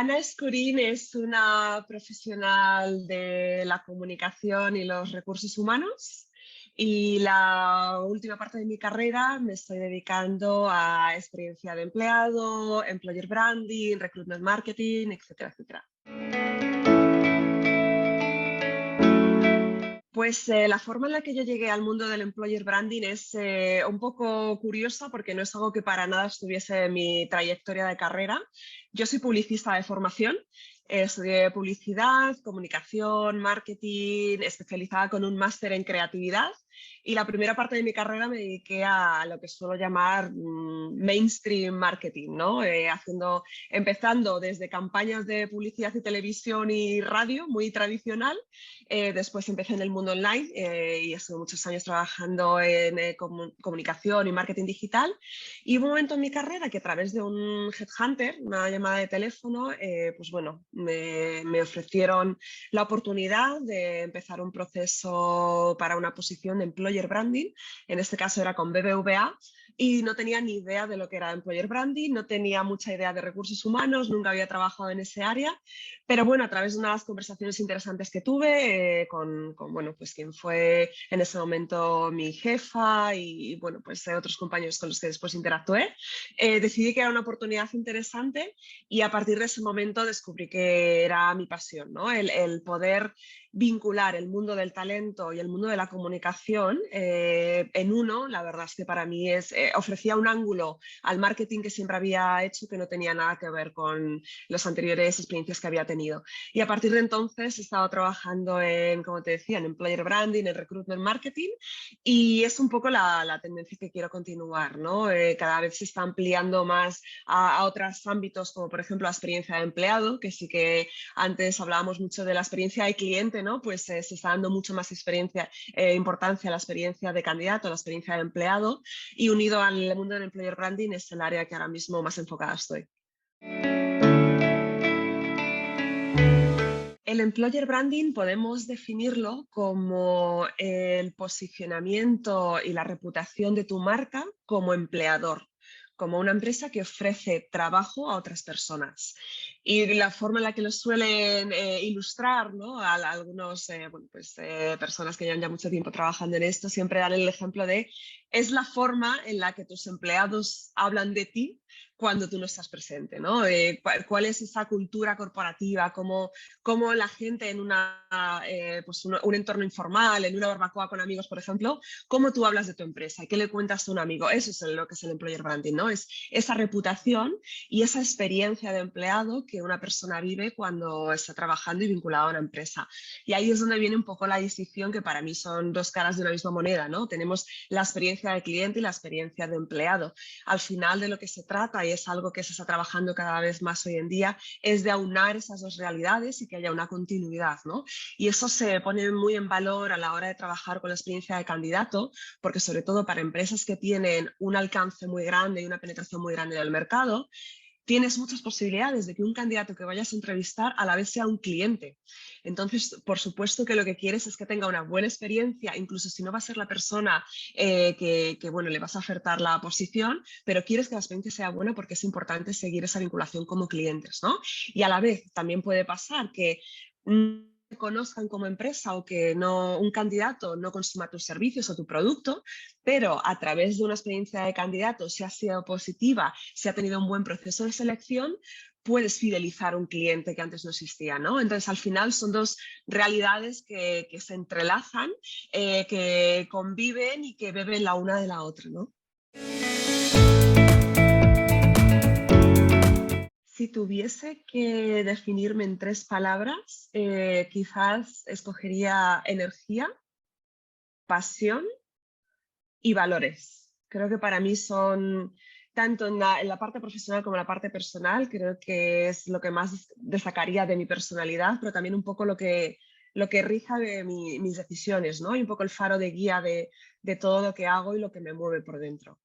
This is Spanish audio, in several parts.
Ana Escurín es una profesional de la comunicación y los recursos humanos y la última parte de mi carrera me estoy dedicando a experiencia de empleado, employer branding, recruitment marketing, etcétera, etcétera. Pues la forma en la que yo llegué al mundo del employer branding es un poco curiosa porque no es algo que para nada estuviese en mi trayectoria de carrera. Yo soy publicista de formación, estudié publicidad, comunicación, marketing, especializada con un máster en creatividad y la primera parte de mi carrera me dediqué a lo que suelo llamar mainstream marketing, ¿no? Empezando desde campañas de publicidad y televisión y radio, muy tradicional. Después empecé en el mundo online y estuve muchos años trabajando en comunicación y marketing digital. Y hubo un momento en mi carrera que a través de un headhunter, una llamada de teléfono, pues bueno, me ofrecieron la oportunidad de empezar un proceso para una posición de employer branding. En este caso era con BBVA y no tenía ni idea de lo que era employer branding, no tenía mucha idea de recursos humanos, nunca había trabajado en ese área. Pero bueno, a través de unas conversaciones interesantes que tuve bueno, pues quien fue en ese momento mi jefa y bueno, pues otros compañeros con los que después interactué, decidí que era una oportunidad interesante y a partir de ese momento descubrí que era mi pasión, ¿no? El poder vincular el mundo del talento y el mundo de la comunicación en uno. La verdad es que para mí ofrecía un ángulo al marketing que siempre había hecho que no tenía nada que ver con las anteriores experiencias que había tenido. Y a partir de entonces he estado trabajando como te decía, en employer branding, en recruitment marketing y es un poco la tendencia que quiero continuar, ¿no? Cada vez se está ampliando más a otros ámbitos como por ejemplo la experiencia de empleado, que sí que antes hablábamos mucho de la experiencia de cliente, ¿no? Pues se está dando mucho más importancia a la experiencia de candidato, a la experiencia de empleado y unido al mundo del employer branding es el área que ahora mismo más enfocada estoy. El employer branding podemos definirlo como el posicionamiento y la reputación de tu marca como empleador, como una empresa que ofrece trabajo a otras personas. Y la forma en la que lo suelen ilustrar, ¿no? Algunos personas que llevan ya mucho tiempo trabajando en esto siempre dan el ejemplo de es la forma en la que tus empleados hablan de ti cuando tú no estás presente, ¿no? ¿Cuál es esa cultura corporativa? ¿Cómo la gente en un entorno informal, en una barbacoa con amigos, por ejemplo, cómo tú hablas de tu empresa? ¿Qué le cuentas a un amigo? Eso es lo que es el employer branding, ¿no? Es esa reputación y esa experiencia de empleado que una persona vive cuando está trabajando y vinculada a una empresa. Y ahí es donde viene un poco la distinción que para mí son dos caras de una misma moneda, ¿no? Tenemos la experiencia de cliente y la experiencia de empleado. Al final de lo que se trata, y es algo que se está trabajando cada vez más hoy en día, es de aunar esas dos realidades y que haya una continuidad, ¿no? Y eso se pone muy en valor a la hora de trabajar con la experiencia de candidato, porque sobre todo para empresas que tienen un alcance muy grande y una penetración muy grande en el mercado, tienes muchas posibilidades de que un candidato que vayas a entrevistar a la vez sea un cliente. Entonces, por supuesto que lo que quieres es que tenga una buena experiencia, incluso si no va a ser la persona bueno, le vas a ofertar la posición, pero quieres que la experiencia sea buena porque es importante seguir esa vinculación como clientes, ¿no? Y a la vez también puede pasar que te conozcan como empresa o que un candidato no consuma tus servicios o tu producto, pero a través de una experiencia de candidato, si ha sido positiva, si ha tenido un buen proceso de selección, puedes fidelizar a un cliente que antes no existía, ¿no? Entonces, al final son dos realidades que se entrelazan, que conviven y que beben la una de la otra, ¿no? Si tuviese que definirme en 3 palabras, quizás escogería energía, pasión y valores. Creo que para mí son, tanto en la parte profesional como en la parte personal, creo que es lo que más destacaría de mi personalidad, pero también un poco lo que rija de mis decisiones, ¿no? Y un poco el faro de guía de todo lo que hago y lo que me mueve por dentro.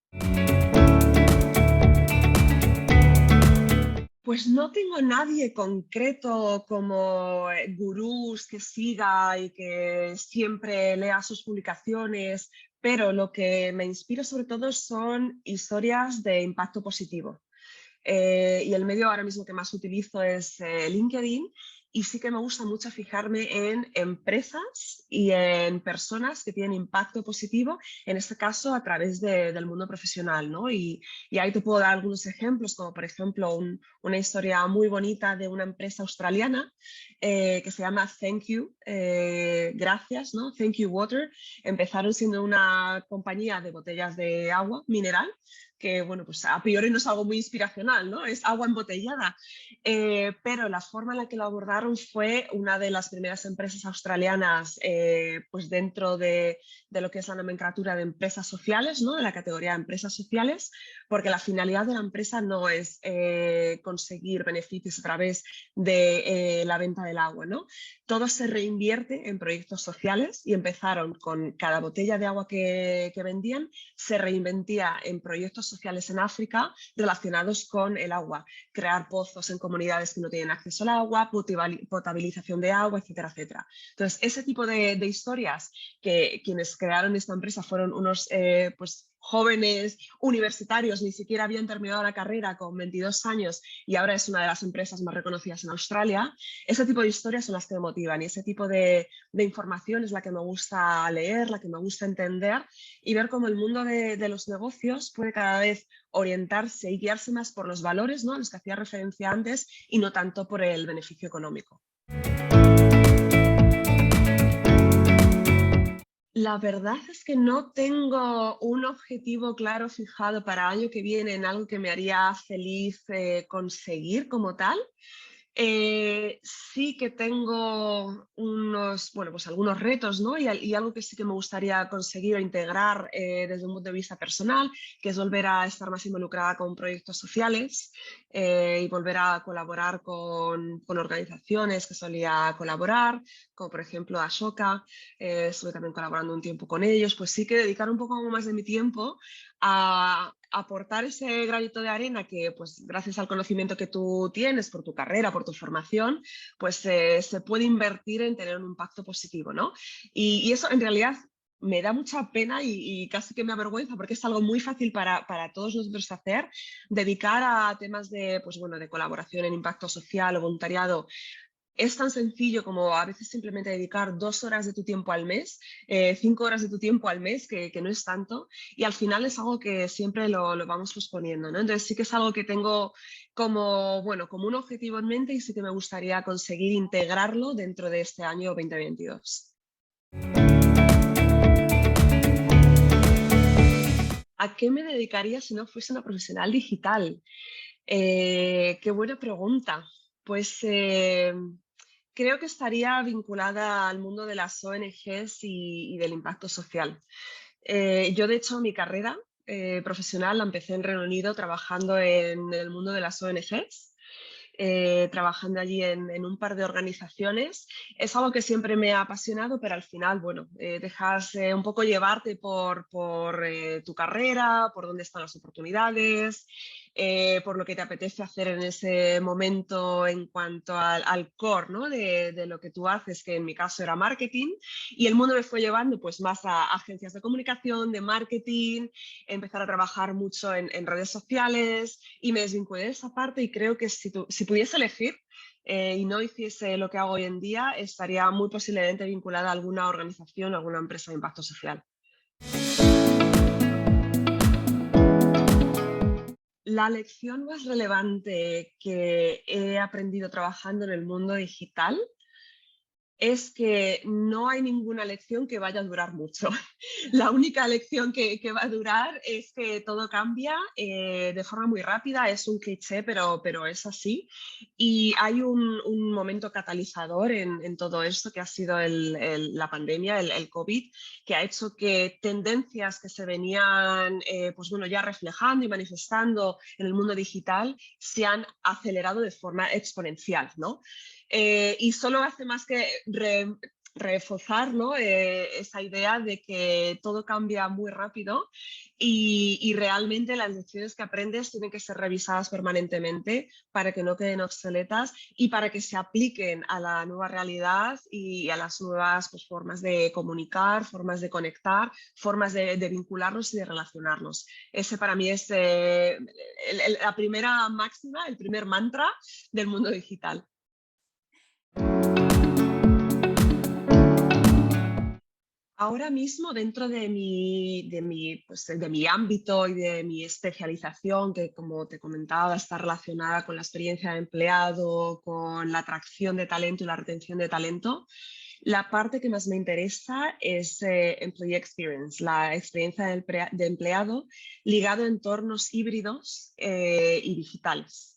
Pues no tengo nadie concreto como gurús que siga y que siempre lea sus publicaciones, pero lo que me inspira sobre todo son historias de impacto positivo. y el medio ahora mismo que más utilizo es LinkedIn. Y sí que me gusta mucho fijarme en empresas y en personas que tienen impacto positivo, en este caso a través del mundo profesional, ¿no? Y ahí te puedo dar algunos ejemplos, como por ejemplo una historia muy bonita de una empresa australiana que se llama Thank You, gracias, ¿no? Thank You Water. Empezaron siendo una compañía de botellas de agua mineral, que bueno, pues a priori no es algo muy inspiracional, ¿no? Es agua embotellada. Pero la forma en la que lo abordaron fue una de las primeras empresas australianas pues dentro de lo que es la nomenclatura de empresas sociales, ¿no? De la categoría de empresas sociales, porque la finalidad de la empresa no es conseguir beneficios a través de la venta del agua, ¿no? Todo se reinvierte en proyectos sociales y empezaron con cada botella de agua que vendían, se reinventía en proyectos sociales en África relacionados con el agua, crear pozos en comunidades que no tienen acceso al agua, potabilización de agua, etcétera, etcétera. Entonces, ese tipo de historias que quienes crearon esta empresa fueron unos pues, jóvenes universitarios, ni siquiera habían terminado la carrera con 22 años y ahora es una de las empresas más reconocidas en Australia. Ese tipo de historias son las que me motivan y ese tipo de información es la que me gusta leer, la que me gusta entender y ver cómo el mundo de los negocios puede cada vez orientarse y guiarse más por los valores, ¿no?, a los que hacía referencia antes y no tanto por el beneficio económico. La verdad es que no tengo un objetivo claro fijado para el año que viene en algo que me haría feliz conseguir como tal. Sí que tengo bueno, pues algunos retos, ¿no? Y algo que sí que me gustaría conseguir o integrar desde un punto de vista personal, que es volver a estar más involucrada con proyectos sociales y volver a colaborar con organizaciones que solía colaborar, como por ejemplo Ashoka. Estuve también colaborando un tiempo con ellos. Pues sí que dedicar un poco más de mi tiempo a aportar ese granito de arena que, pues, gracias al conocimiento que tú tienes por tu carrera, por tu formación, pues se puede invertir en tener un impacto positivo, ¿no? Y eso en realidad me da mucha pena y casi que me avergüenza porque es algo muy fácil para todos nosotros hacer, dedicar a temas de, pues, bueno, de colaboración en impacto social o voluntariado. Es tan sencillo como a veces simplemente dedicar 2 horas de tu tiempo al mes, 5 horas de tu tiempo al mes, que no es tanto, y al final es algo que siempre lo vamos posponiendo, ¿no? Entonces sí que es algo que tengo como, bueno, como un objetivo en mente y sí que me gustaría conseguir integrarlo dentro de este año 2022. ¿A qué me dedicaría si no fuese una profesional digital? Qué buena pregunta. Pues creo que estaría vinculada al mundo de las ONGs y del impacto social. Yo, de hecho, mi carrera profesional la empecé en Reino Unido trabajando en el mundo de las ONGs. Trabajando allí en un par de organizaciones. Es algo que siempre me ha apasionado, pero al final, bueno, dejas un poco llevarte por tu carrera, por dónde están las oportunidades, por lo que te apetece hacer en ese momento en cuanto al core, ¿no?, de lo que tú haces, que en mi caso era marketing, y el mundo me fue llevando pues más a agencias de comunicación, de marketing, empezar a trabajar mucho en redes sociales y me desvinculé de esa parte y creo que si pudiese elegir y no hiciese lo que hago hoy en día, estaría muy posiblemente vinculada a alguna organización, a alguna empresa de impacto social. La lección más relevante que he aprendido trabajando en el mundo digital es que no hay ninguna lección que vaya a durar mucho. La única lección que va a durar es que todo cambia de forma muy rápida, es un cliché, pero es así. Y hay un momento catalizador en todo esto que ha sido la pandemia, el COVID, que ha hecho que tendencias que se venían pues bueno, ya reflejando y manifestando en el mundo digital se han acelerado de forma exponencial, ¿no? Y solo hace más que reforzar, ¿no? Esa idea de que todo cambia muy rápido y realmente las lecciones que aprendes tienen que ser revisadas permanentemente para que no queden obsoletas y para que se apliquen a la nueva realidad y a las nuevas pues, formas de comunicar, formas de conectar, formas de vincularnos y de relacionarnos. Ese para mí es la primera máxima, el primer mantra del mundo digital. Ahora mismo, dentro de mi ámbito y de mi especialización, que como te comentaba, está relacionada con la experiencia de empleado, con la atracción de talento y la retención de talento, la parte que más me interesa es Employee Experience, la experiencia de empleado ligado a entornos híbridos y digitales.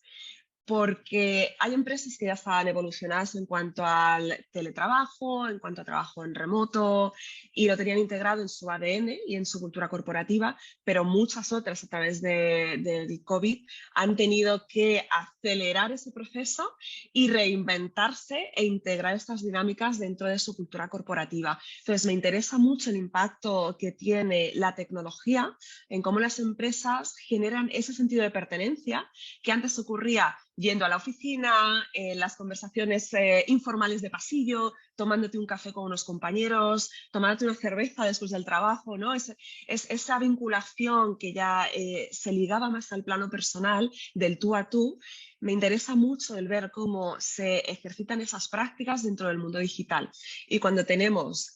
Porque hay empresas que ya están evolucionadas en cuanto al teletrabajo, en cuanto a trabajo en remoto, y lo tenían integrado en su ADN y en su cultura corporativa, pero muchas otras a través del COVID han tenido que acelerar ese proceso y reinventarse e integrar estas dinámicas dentro de su cultura corporativa. Entonces, me interesa mucho el impacto que tiene la tecnología en cómo las empresas generan ese sentido de pertenencia que antes ocurría yendo a la oficina, las conversaciones informales de pasillo, tomándote un café con unos compañeros, tomándote una cerveza después del trabajo, ¿no? Esa vinculación que ya se ligaba más al plano personal, del tú a tú. Me interesa mucho el ver cómo se ejercitan esas prácticas dentro del mundo digital. Y cuando tenemos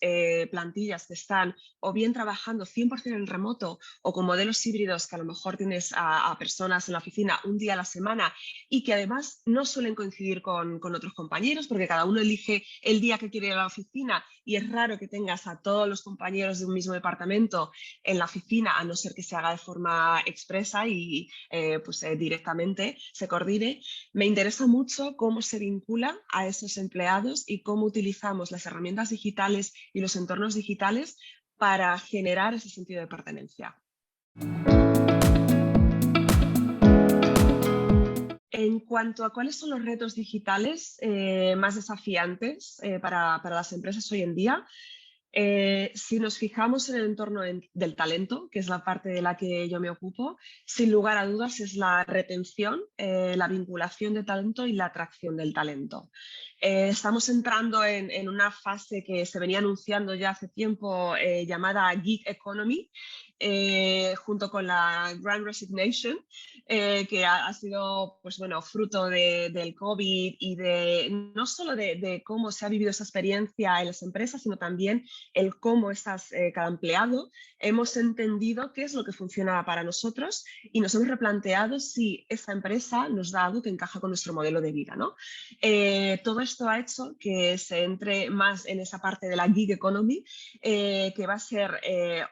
plantillas que están o bien trabajando 100% en remoto o con modelos híbridos que a lo mejor tienes a personas en la oficina un día a la semana y que además no suelen coincidir con otros compañeros porque cada uno elige el día que quiere ir a la oficina y es raro que tengas a todos los compañeros de un mismo departamento en la oficina, a no ser que se haga de forma expresa y directamente se coordine. Me interesa mucho cómo se vincula a esos empleados y cómo utilizamos las herramientas digitales y los entornos digitales para generar ese sentido de pertenencia. En cuanto a cuáles son los retos digitales más desafiantes para las empresas hoy en día, si nos fijamos en el entorno del talento, que es la parte de la que yo me ocupo, sin lugar a dudas es la retención, la vinculación de talento y la atracción del talento. Estamos entrando en una fase que se venía anunciando ya hace tiempo llamada Gig Economy, junto con la Grand Resignation, que ha sido pues, bueno, fruto del COVID y no solo de cómo se ha vivido esa experiencia en las empresas, sino también el cómo cada empleado hemos entendido qué es lo que funciona para nosotros y nos hemos replanteado si esa empresa nos da algo que encaja con nuestro modelo de vida, ¿no? Todo esto ha hecho que se entre más en esa parte de la gig economy, que va a ser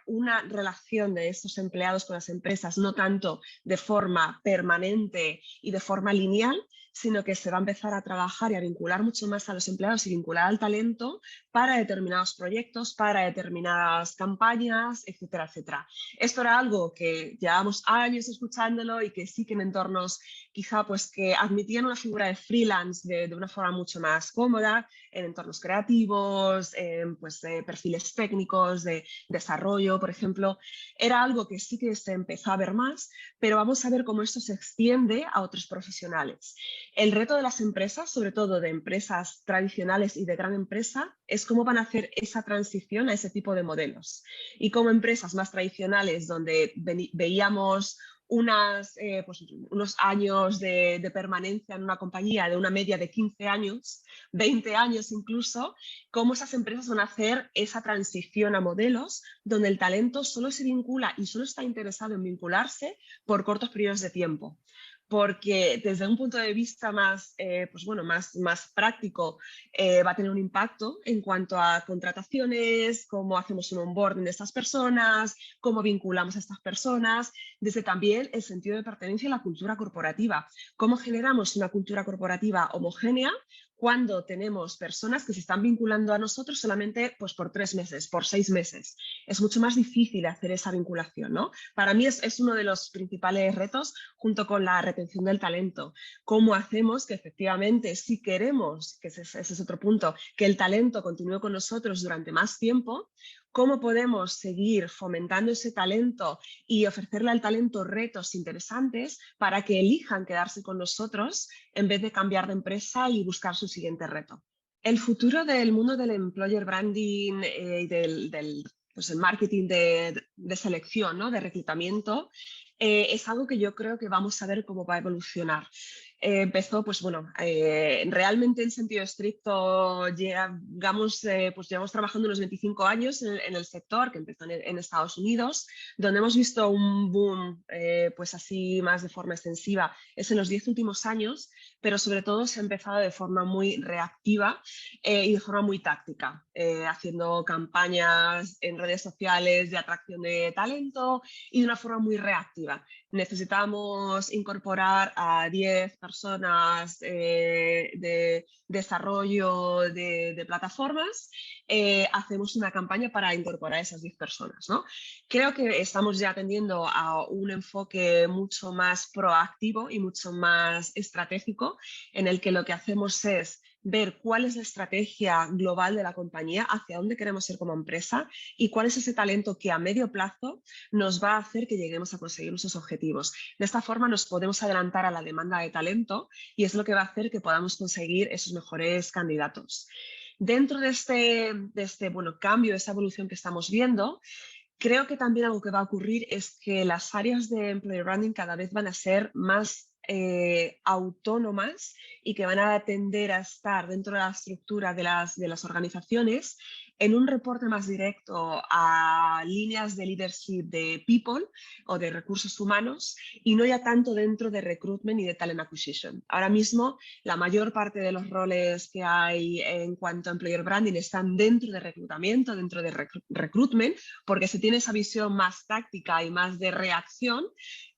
una relación de estos empleados con las empresas, no tanto de forma permanente y de forma lineal, sino que se va a empezar a trabajar y a vincular mucho más a los empleados y vincular al talento para determinados proyectos, para determinadas campañas, etcétera, etcétera. Esto era algo que llevábamos años escuchándolo y que sí que en entornos quizá pues que admitían una figura de freelance de una forma mucho más cómoda, en entornos creativos, en perfiles técnicos, de desarrollo, por ejemplo, era algo que sí que se empezó a ver más, pero vamos a ver cómo esto se extiende a otros profesionales. El reto de las empresas, sobre todo de empresas tradicionales y de gran empresa, es cómo van a hacer esa transición a ese tipo de modelos. Y como empresas más tradicionales, donde veíamos unos años de permanencia en una compañía de una media de 15 años, 20 años incluso, cómo esas empresas van a hacer esa transición a modelos donde el talento solo se vincula y solo está interesado en vincularse por cortos periodos de tiempo. Porque desde un punto de vista más práctico va a tener un impacto en cuanto a contrataciones, cómo hacemos un onboarding de estas personas, cómo vinculamos a estas personas, desde también el sentido de pertenencia a la cultura corporativa. Cómo generamos una cultura corporativa homogénea, cuando tenemos personas que se están vinculando a nosotros solamente pues, por 3 meses, por 6 meses. Es mucho más difícil hacer esa vinculación, ¿no? Para mí es uno de los principales retos junto con la retención del talento. ¿Cómo hacemos que efectivamente, si queremos, que ese es otro punto, que el talento continúe con nosotros durante más tiempo, cómo podemos seguir fomentando ese talento y ofrecerle al talento retos interesantes para que elijan quedarse con nosotros en vez de cambiar de empresa y buscar su siguiente reto? El futuro del mundo del employer branding y pues el marketing de selección, ¿no? De reclutamiento, es algo que yo creo que vamos a ver cómo va a evolucionar. Empezó, pues bueno, realmente en sentido estricto pues llevamos trabajando unos 25 años en el sector, que empezó en Estados Unidos, donde hemos visto un boom, pues así más de forma extensiva, es en los 10 últimos años, pero sobre todo se ha empezado de forma muy reactiva y de forma muy táctica, haciendo campañas en redes sociales de atracción de talento y de una forma muy reactiva. Necesitamos incorporar a 10 personas de desarrollo de plataformas, hacemos una campaña para incorporar a esas 10 personas, ¿no? Creo que estamos ya tendiendo a un enfoque mucho más proactivo y mucho más estratégico, en el que lo que hacemos es ver cuál es la estrategia global de la compañía, hacia dónde queremos ir como empresa y cuál es ese talento que a medio plazo nos va a hacer que lleguemos a conseguir nuestros objetivos. De esta forma nos podemos adelantar a la demanda de talento y es lo que va a hacer que podamos conseguir esos mejores candidatos. Dentro de este bueno, cambio, esa evolución que estamos viendo, creo que también algo que va a ocurrir es que las áreas de employer branding cada vez van a ser más autónomas y que van a tender a estar dentro de la estructura de las organizaciones en un reporte más directo a líneas de leadership de people o de recursos humanos y no ya tanto dentro de recruitment y de talent acquisition. Ahora mismo la mayor parte de los roles que hay en cuanto a employer branding están dentro de reclutamiento, dentro de recruitment, porque se tiene esa visión más táctica y más de reacción.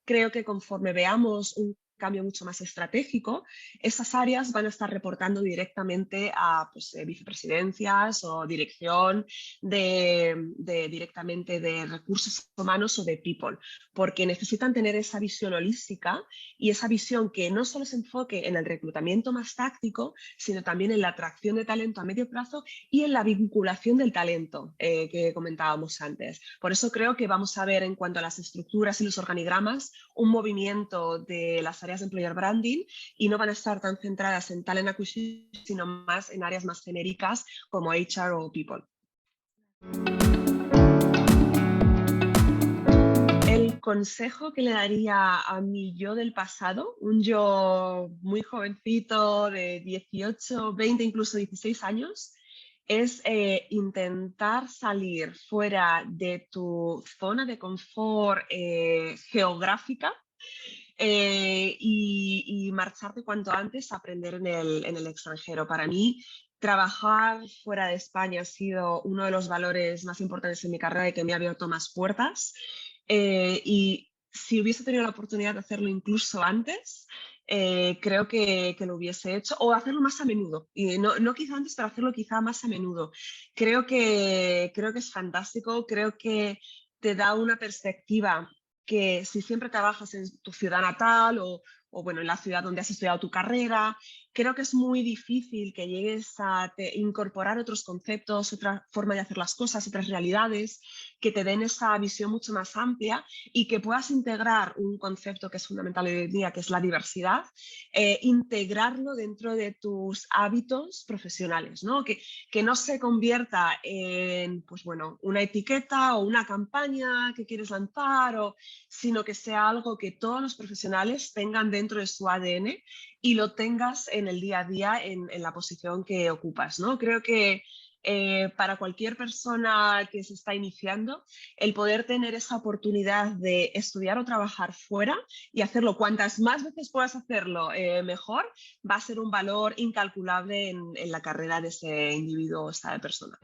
Creo que conforme veamos un cambio mucho más estratégico, esas áreas van a estar reportando directamente a pues, vicepresidencias o dirección directamente de recursos humanos o de people, porque necesitan tener esa visión holística y esa visión que no solo se enfoque en el reclutamiento más táctico, sino también en la atracción de talento a medio plazo y en la vinculación del talento que comentábamos antes. Por eso creo que vamos a ver en cuanto a las estructuras y los organigramas un movimiento de las áreas de employer branding y no van a estar tan centradas en talent acquisition, sino más en áreas más genéricas como HR o people. El consejo que le daría a mi yo del pasado, un yo muy jovencito de 18, 20, incluso 16 años, es intentar salir fuera de tu zona de confort geográfica y marcharte cuanto antes a aprender en el extranjero. Para mí, trabajar fuera de España ha sido uno de los valores más importantes en mi carrera y que me ha abierto más puertas. Y si hubiese tenido la oportunidad de hacerlo incluso antes, creo que lo hubiese hecho, o hacerlo más a menudo. Y no quizá antes, pero hacerlo quizá más a menudo. Creo que es fantástico, creo que te da una perspectiva que si siempre trabajas en tu ciudad natal o bueno, en la ciudad donde has estudiado tu carrera, creo que es muy difícil que llegues a incorporar otros conceptos, otra forma de hacer las cosas, otras realidades, que te den esa visión mucho más amplia y que puedas integrar un concepto que es fundamental hoy en día, que es la diversidad, integrarlo dentro de tus hábitos profesionales, ¿no? Que no se convierta en pues bueno, una etiqueta o una campaña que quieres lanzar, sino que sea algo que todos los profesionales tengan dentro de su ADN y lo tengas en el día a día en la posición que ocupas, ¿no? Creo que para cualquier persona que se está iniciando, el poder tener esa oportunidad de estudiar o trabajar fuera y hacerlo cuantas más veces puedas hacerlo mejor, va a ser un valor incalculable en la carrera de ese individuo o esta persona.